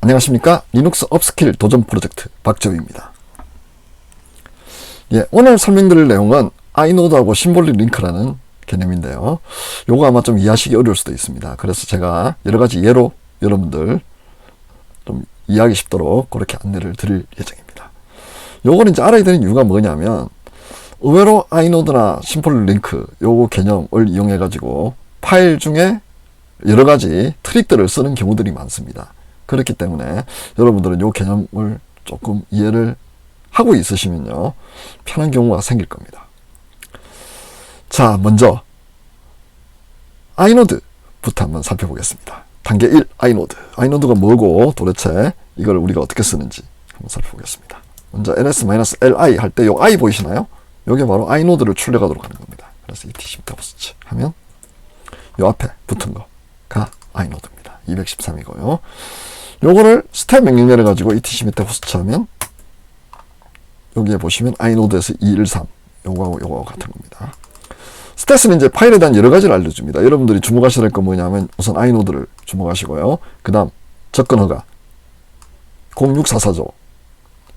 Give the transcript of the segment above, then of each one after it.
안녕하십니까. 리눅스 업스킬 도전 프로젝트 박재우입니다. 오늘 설명드릴 내용은 아이노드하고 심볼릭 링크라는 개념인데요. 요거 아마 좀 이해하시기 어려울 수도 있습니다. 그래서 제가 여러가지 예로 여러분들 좀 이해하기 쉽도록 그렇게 안내를 드릴 예정입니다. 요거는 이제 알아야 되는 이유가 뭐냐면, 의외로 아이노드나 심볼릭 링크 요거 개념을 이용해 가지고 파일 중에 여러가지 트릭들을 쓰는 경우들이 많습니다. 그렇기 때문에 여러분들은 요 개념을 조금 이해를 하고 있으시면요, 편한 경우가 생길 겁니다. 자, 먼저 아이노드부터 한번 살펴보겠습니다. 단계 1, 아이노드. 아이노드가 뭐고 도대체 이걸 우리가 어떻게 쓰는지 한번 살펴보겠습니다. 먼저 ls-li 할 때 요 i 보이시나요? 요게 바로 아이노드를 출력하도록 하는 겁니다. 그래서 etc 하면 요 앞에 붙은 거가 아이노드입니다. 213이고요. 요거를 스텝 명령 내려가지고 etc 하면 여기에 보시면 아이노드에서 213 요거하고 요거 같은 겁니다. 스탯은 이제 파일에 대한 여러 가지를 알려줍니다. 여러분들이 주목하셔야 될 건 뭐냐면, 우선 아이노드를 주목하시고요. 그 다음 접근 허가 06444조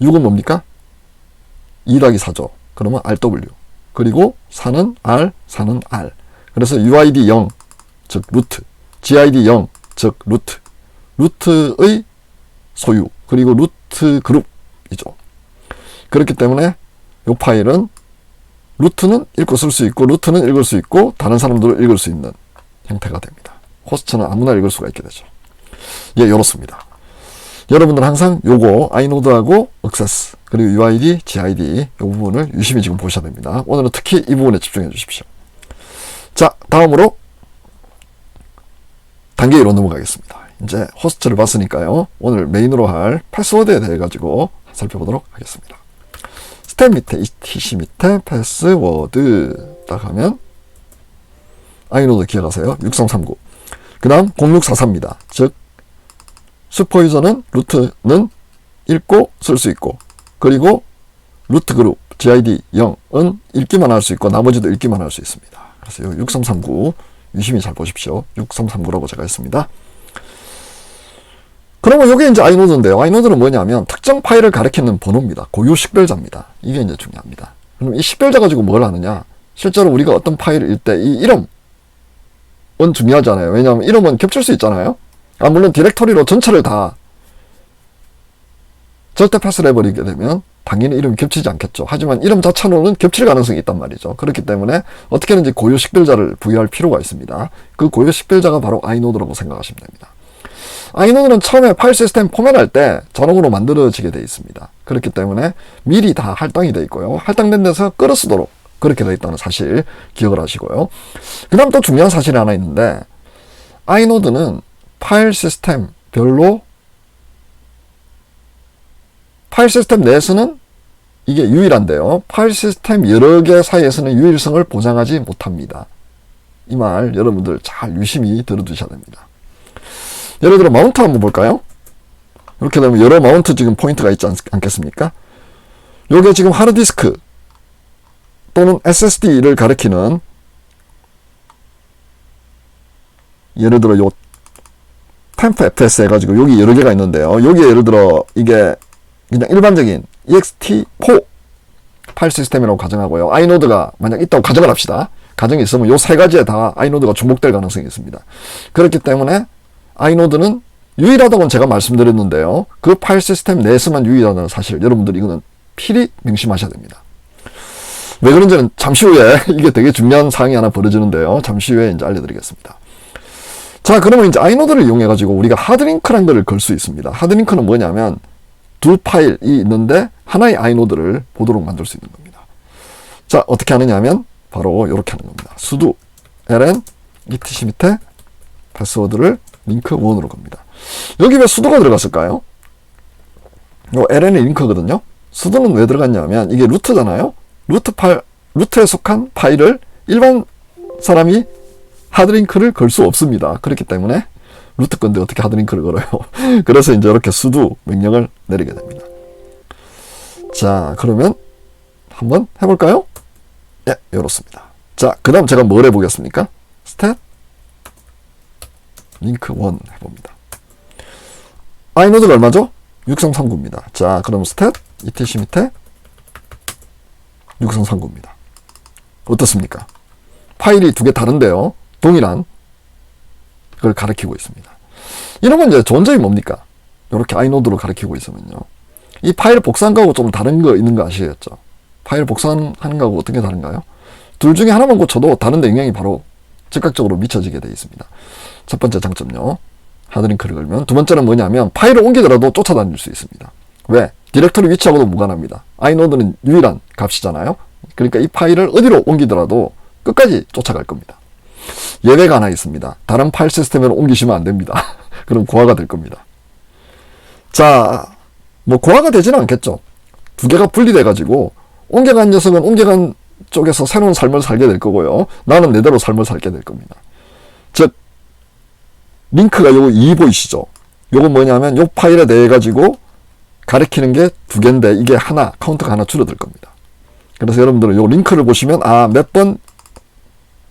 6은 뭡니까? 2-4조 그러면 RW, 그리고 4는 R, 4는 R. 그래서 UID 0 즉 루트, GID 0 즉 루트, 루트의 소유, 그리고 루트 그룹이죠. 그렇기 때문에 이 파일은 루트는 읽고 쓸 수 있고, 루트는 읽을 수 있고, 다른 사람들을 읽을 수 있는 형태가 됩니다. 호스트는 아무나 읽을 수가 있게 되죠. 이렇습니다. 여러분들은 항상 요거 아이노드하고 액세스, 그리고 UID, GID 이 부분을 유심히 지금 보셔야 됩니다. 오늘은 특히 이 부분에 집중해 주십시오. 자, 다음으로 단계 1로 넘어가겠습니다. 이제 호스트를 봤으니까요, 오늘 메인으로 할 패스워드에 대해 가지고 살펴보도록 하겠습니다. 스텝 밑에 etc 밑에 패스워드 딱 하면 아이노드 기억하세요. 6339. 그 다음 0644입니다. 즉 슈퍼유저는 루트는 읽고 쓸 수 있고, 그리고 루트 그룹 GID 0은 읽기만 할 수 있고 나머지도 읽기만 할 수 있습니다. 그래서 6339 유심히 잘 보십시오. 6339라고 제가 했습니다. 그러면 이게 이제 아이노드인데요. 아이노드는 뭐냐면 특정 파일을 가리키는 번호입니다. 고유 식별자입니다. 이게 이제 중요합니다. 그럼 이 식별자 가지고 뭘 하느냐? 실제로 우리가 어떤 파일을 읽을 때 이 이름은 중요하잖아요. 왜냐하면 이름은 겹칠 수 있잖아요. 물론 디렉터리로 전체를 다 절대 패스를 해버리게 되면 당연히 이름이 겹치지 않겠죠. 하지만 이름 자체로는 겹칠 가능성이 있단 말이죠. 그렇기 때문에 어떻게든지 고유 식별자를 부여할 필요가 있습니다. 그 고유 식별자가 바로 아이노드라고 생각하시면 됩니다. 아이노드는 처음에 파일 시스템 포맷할 때 자동으로 만들어지게 되어 있습니다. 그렇기 때문에 미리 다 할당이 되어 있고요. 할당된 데서 끌어 쓰도록 그렇게 되어 있다는 사실 기억을 하시고요. 그 다음 또 중요한 사실이 하나 있는데, 아이노드는 파일 시스템별로 파일 시스템 내에서는 이게 유일한데요, 파일 시스템 여러 개 사이에서는 유일성을 보장하지 못합니다. 이 말 여러분들 잘 유심히 들어두셔야 됩니다. 예를 들어 마운트 한번 볼까요? 이렇게 되면 여러 마운트 지금 포인트가 있지 않겠습니까? 요게 지금 하드디스크 또는 SSD를 가리키는, 예를 들어 요 템프.fs 해가지고 여기 여러 개가 있는데요. 여기에 예를 들어 이게 그냥 일반적인 ext4 파일 시스템이라고 가정하고요. 아이노드가 만약 있다고 가정을 합시다. 가정이 있으면 요 세 가지에 다 아이노드가 중복될 가능성이 있습니다. 그렇기 때문에 아이노드는 유일하다고는 제가 말씀드렸는데요, 그 파일 시스템 내에서만 유일하다는 사실, 여러분들 이거는 필히 명심하셔야 됩니다. 왜 그런지는 잠시 후에 이게 되게 중요한 사항이 하나 벌어지는데요, 잠시 후에 이제 알려드리겠습니다. 자, 그러면 이제 아이노드를 이용해 가지고 우리가 하드링크란 걸 걸 수 있습니다. 하드링크는 뭐냐면 두 파일이 있는데 하나의 아이노드를 보도록 만들 수 있는 겁니다. 자, 어떻게 하느냐 하면 바로 이렇게 하는 겁니다. sudo ln etc 밑에 패스워드를 링크 1으로 겁니다. 여기 왜 sudo가 들어갔을까요? 요 ln이 링크거든요. sudo는 왜 들어갔냐면 이게 루트잖아요. 루트에 속한 파일을 일반 사람이 하드링크를 걸 수 없습니다. 그렇기 때문에 루트 건데 어떻게 하드링크를 걸어요? 그래서 이제 이렇게 sudo 명령을 내리게 됩니다. 자, 그러면 한번 해볼까요? 예, 이렇습니다. 자, 그 다음 제가 뭘 해보겠습니까? 스탯 링크 1 해봅니다. 아이노드가 얼마죠? 6339입니다. 자, 그럼 스탯 etc 밑에 6339입니다. 어떻습니까? 파일이 두 개 다른데요. 동일한 걸 가리키고 있습니다. 이런 건 이제 좋은 점이 뭡니까? 이렇게 아이노드로 가리키고 있으면요. 이 파일 복사한 거하고 좀 다른 거 있는 거 아시겠죠? 파일 복사하는 거하고 어떻게 다른가요? 둘 중에 하나만 고쳐도 다른데 영향이 바로 즉각적으로 미쳐지게 되어 있습니다. 첫 번째 장점요. 하드링크를 걸면. 두 번째는 뭐냐면 파일을 옮기더라도 쫓아다닐 수 있습니다. 왜? 디렉토리 위치하고도 무관합니다. 아이노드는 유일한 값이잖아요. 그러니까 이 파일을 어디로 옮기더라도 끝까지 쫓아갈 겁니다. 예외가 하나 있습니다. 다른 파일 시스템으로 옮기시면 안 됩니다. 그럼 고화가 될 겁니다. 자, 뭐 고화가 되지는 않겠죠. 두 개가 분리돼 가지고 옮겨간 녀석은 옮겨간 쪽에서 새로운 삶을 살게 될 거고요. 나는 내대로 삶을 살게 될 겁니다. 즉 링크가 요거 2 보이시죠? 요거 뭐냐면 요 파일에 대해 가지고 가리키는 게 두 개인데 이게 하나, 카운트가 하나 줄어들 겁니다. 그래서 여러분들은 요 링크를 보시면 아, 몇 번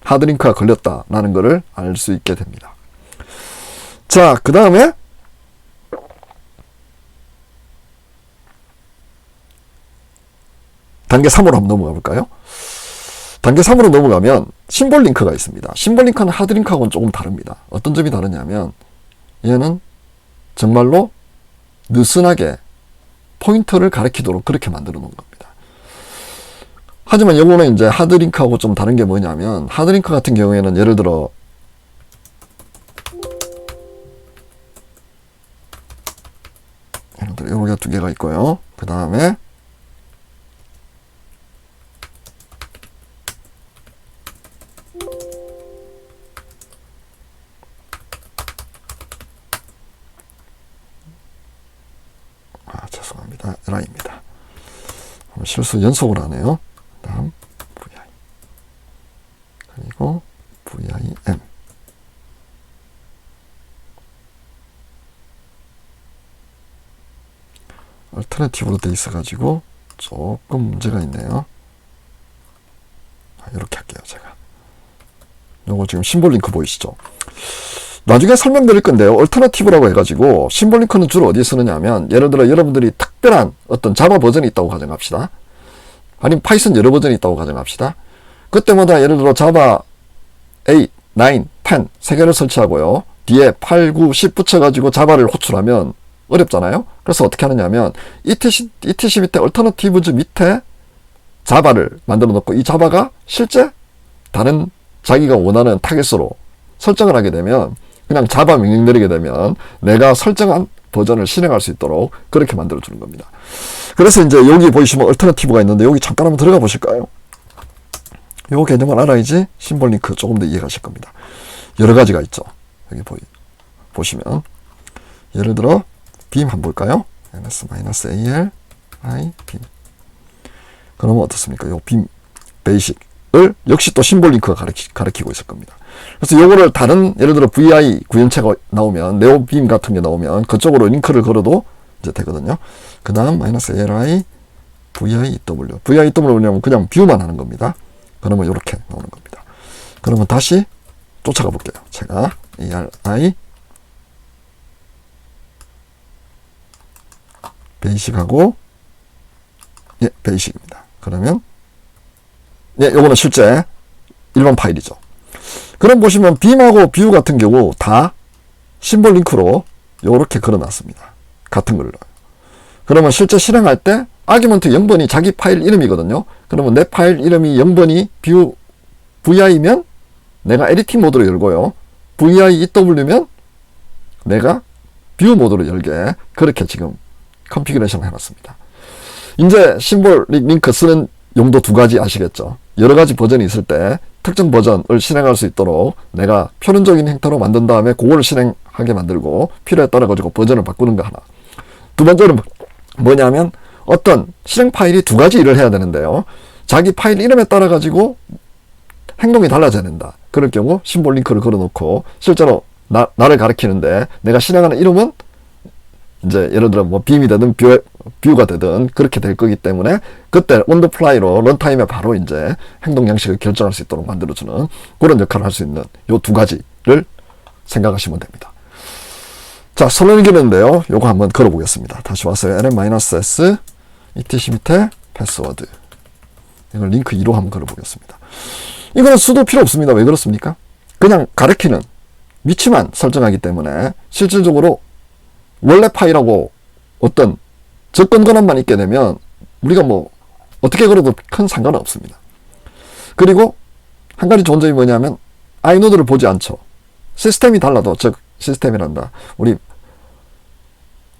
하드링크가 걸렸다라는 것을 알 수 있게 됩니다. 자, 그 다음에 단계 3으로 한번 넘어가 볼까요? 단계 3으로 넘어가면 심볼 링크가 있습니다. 심볼 링크는 하드링크하고는 조금 다릅니다. 어떤 점이 다르냐면 얘는 정말로 느슨하게 포인터를 가리키도록 그렇게 만들어 놓은 겁니다. 하지만 요거는 이제 하드링크하고 좀 다른 게 뭐냐면 하드링크 같은 경우에는 예를 들어 요게 두 개가 있고요. 그 다음에 죄송합니다. LI입니다. 실수 연속으로 하네요. 다음 VI 그리고 VIM 얼터너티브로 돼 있어 가지고 조금 문제가 있네요. 이렇게 할게요. 제가 요거 지금 심볼 링크 보이시죠? 나중에 설명드릴 건데요. 얼터너티브라고 해가지고 심볼 링크는 주로 어디에 쓰느냐 하면 예를 들어 여러분들이 특별한 어떤 자바 버전이 있다고 가정합시다. 아니면 파이썬 여러 버전이 있다고 가정합시다. 그때마다 예를 들어 자바 8, 9, 10 세 개를 설치하고요. 뒤에 8, 9, 10 붙여가지고 자바를 호출하면 어렵잖아요. 그래서 어떻게 하느냐면 etc 밑에 얼터너티브즈 밑에 자바를 만들어 놓고 이 자바가 실제 다른 자기가 원하는 타겟으로 설정을 하게 되면 그냥 자바 명령 내리게 되면 내가 설정한 버전을 실행할 수 있도록 그렇게 만들어 주는 겁니다. 그래서 이제 여기 보시면 얼터너티브가 있는데 여기 잠깐 한번 들어가 보실까요? 요 개념을 알아야지 심볼 링크 조금 더 이해가실 겁니다. 여러 가지가 있죠. 여기 보시면 예를 들어 빔 한번 볼까요? -AL I 빔. 그러면 어떻습니까? 요 빔 베이식을 역시 또 심볼 링크가 가리키고 있을 겁니다. 그래서 요거를 다른 예를 들어 VI 구현체가 나오면 네오빔 같은 게 나오면 그쪽으로 링크를 걸어도 이제 되거든요. 그 다음 -ALI VIW VIW냐면 그냥 뷰만 하는 겁니다. 그러면 이렇게 나오는 겁니다. 그러면 다시 쫓아가 볼게요. 제가 ARI 베이식하고 예, 베이식입니다. 그러면 예, 요거는 실제 일반 파일이죠. 그럼 보시면 빔하고 뷰 같은 경우 다 심볼 링크로 요렇게 걸어놨습니다. 같은 걸로. 그러면 실제 실행할 때 아규먼트 0번이 자기 파일 이름이거든요. 그러면 내 파일 이름이 0번이 뷰 VI면 내가 에디팅 모드로 열고요. VIEW면 내가 뷰 모드로 열게 그렇게 지금 컨피그레이션을 해놨습니다. 이제 심볼 링크 쓰는 용도 두 가지 아시겠죠? 여러 가지 버전이 있을 때 특정 버전을 실행할 수 있도록 내가 표현적인 행태로 만든 다음에 그거를 실행하게 만들고 필요에 따라 가지고 버전을 바꾸는 거 하나. 두 번째는 뭐냐면 어떤 실행 파일이 두 가지 일을 해야 되는데요. 자기 파일 이름에 따라 가지고 행동이 달라져야 된다. 그럴 경우 심볼 링크를 걸어놓고 실제로 나를 가리키는데 내가 실행하는 이름은 이제 예를 들어 뭐 빔이 되든 뷰가 되든 그렇게 될 거기 때문에 그때 온 더 플라이로 런타임에 바로 이제 행동 양식을 결정할 수 있도록 만들어주는 그런 역할을 할 수 있는 요 두 가지를 생각하시면 됩니다. 자, 선언이 기는데요. 요거 한번 걸어보겠습니다. 다시 왔어요. lm-s etc 밑에 패스워드. 이걸 링크 2로 한번 걸어보겠습니다. 이거는 수도 필요 없습니다. 왜 그렇습니까? 그냥 가리키는 위치만 설정하기 때문에 실질적으로 원래 파일하고 어떤 접근 권한만 있게 되면 우리가 뭐 어떻게 걸어도 큰 상관은 없습니다. 그리고 한 가지 좋은 점이 뭐냐면 아이노드를 보지 않죠. 시스템이 달라도, 즉 시스템이란다. 우리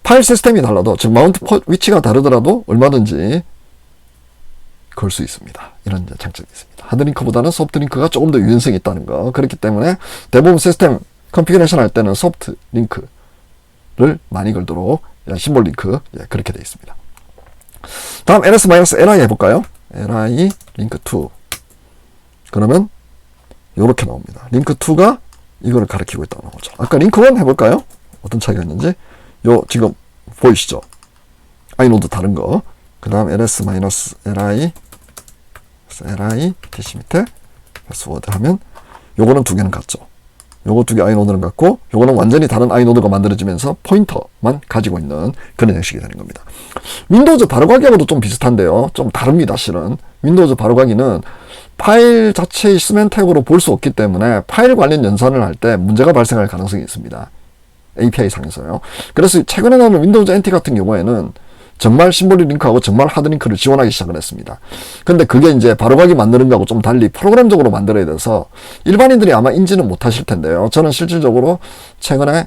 파일 시스템이 달라도, 즉 마운트 위치가 다르더라도 얼마든지 걸 수 있습니다. 이런 장점이 있습니다. 하드링크보다는 소프트링크가 조금 더 유연성이 있다는 거. 그렇기 때문에 대부분 시스템 컨피그레이션 할 때는 소프트링크를 많이 걸도록 심볼 링크, 그렇게 되어 있습니다. 다음 ls-li 해볼까요? li 링크 2. 그러면 요렇게 나옵니다. 링크 2가 이거를 가리키고 있다고 나오죠. 아까 링크 1 해볼까요? 어떤 차이가 있는지. 요 지금 보이시죠? 아이노드 다른 거. 그 다음 ls-li tc 밑에 패스워드 하면 요거는 두 개는 같죠. 요거 두 개 아이노드는 같고 요거는 완전히 다른 아이노드가 만들어지면서 포인터만 가지고 있는 그런 형식이 되는 겁니다. 윈도우즈 바로가기하고도 좀 비슷한데요. 좀 다릅니다. 실은 윈도우즈 바로가기는 파일 자체의 스맨 태그로 볼 수 없기 때문에 파일 관련 연산을 할 때 문제가 발생할 가능성이 있습니다. API 상에서요. 그래서 최근에 나오는 윈도우즈 NT 같은 경우에는 정말 심볼릭 링크하고 정말 하드링크를 지원하기 시작을 했습니다. 근데 그게 이제 바로가기 만드는 거하고 좀 달리 프로그램적으로 만들어야 돼서 일반인들이 아마 인지는 못하실 텐데요. 저는 실질적으로 최근에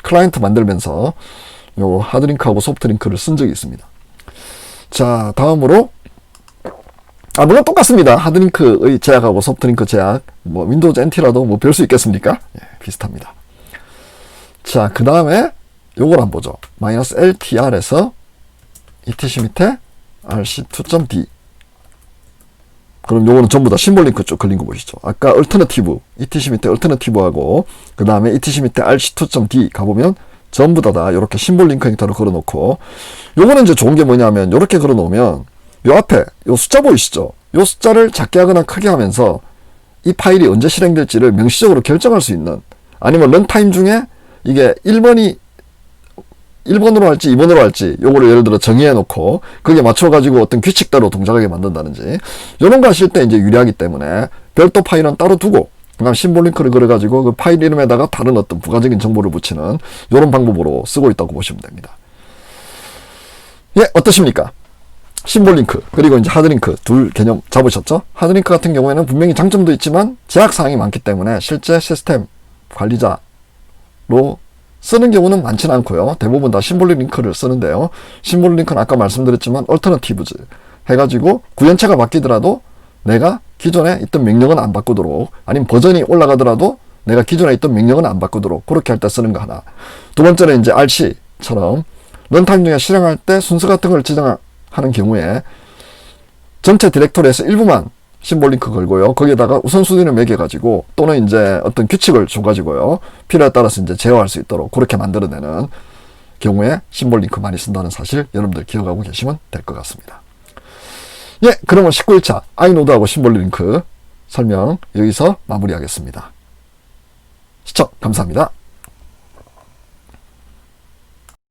클라이언트 만들면서 요 하드링크하고 소프트링크를 쓴 적이 있습니다. 자, 다음으로 물론 똑같습니다. 하드링크의 제약하고 소프트링크 제약, 뭐 윈도우즈 NT라도 뭐 별 수 있겠습니까? 비슷합니다. 자, 그 다음에 요걸 한번 보죠. -ltr에서 etc 밑에 rc2.d. 그럼 요거는 전부 다 심볼 링크 쭉 걸린 거 보시죠. 아까 얼터너티브, etc 밑에 얼터너티브하고 그 다음에 etc 밑에 rc2.d 가보면 전부 다 이렇게 심볼 링크 형태로 걸어놓고, 요거는 이제 좋은 게 뭐냐면 요렇게 걸어놓으면 요 앞에 요 숫자 보이시죠? 요 숫자를 작게 하거나 크게 하면서 이 파일이 언제 실행될지를 명시적으로 결정할 수 있는, 아니면 런타임 중에 이게 1번으로 할지 2번으로 할지 요거를 예를 들어 정의해 놓고 거기에 맞춰 가지고 어떤 규칙대로 동작하게 만든다든지 이런 거 하실 때 이제 유리하기 때문에 별도 파일은 따로 두고 그다음 심볼 링크를 걸어 가지고 그 파일 이름에다가 다른 어떤 부가적인 정보를 붙이는 이런 방법으로 쓰고 있다고 보시면 됩니다. 어떠십니까? 심볼 링크 그리고 이제 하드 링크 둘 개념 잡으셨죠? 하드 링크 같은 경우에는 분명히 장점도 있지만 제약 사항이 많기 때문에 실제 시스템 관리자로 쓰는 경우는 많지는 않고요. 대부분 다 심볼릭 링크를 쓰는데요. 심볼릭 링크는 아까 말씀드렸지만 얼터너티브즈 해가지고 구현체가 바뀌더라도 내가 기존에 있던 명령은 안 바꾸도록, 아니면 버전이 올라가더라도 내가 기존에 있던 명령은 안 바꾸도록 그렇게 할 때 쓰는 거 하나. 두 번째는 이제 RC처럼 런타임 중에 실행할 때 순서 같은 걸 지정하는 경우에 전체 디렉토리에서 일부만 심볼 링크 걸고요. 거기에다가 우선순위를 매겨가지고 또는 이제 어떤 규칙을 줘가지고요. 필요에 따라서 이제 제어할 수 있도록 그렇게 만들어내는 경우에 심볼 링크 많이 쓴다는 사실 여러분들 기억하고 계시면 될 것 같습니다. 그러면 19일차 아이노드하고 심볼 링크 설명 여기서 마무리하겠습니다. 시청 감사합니다.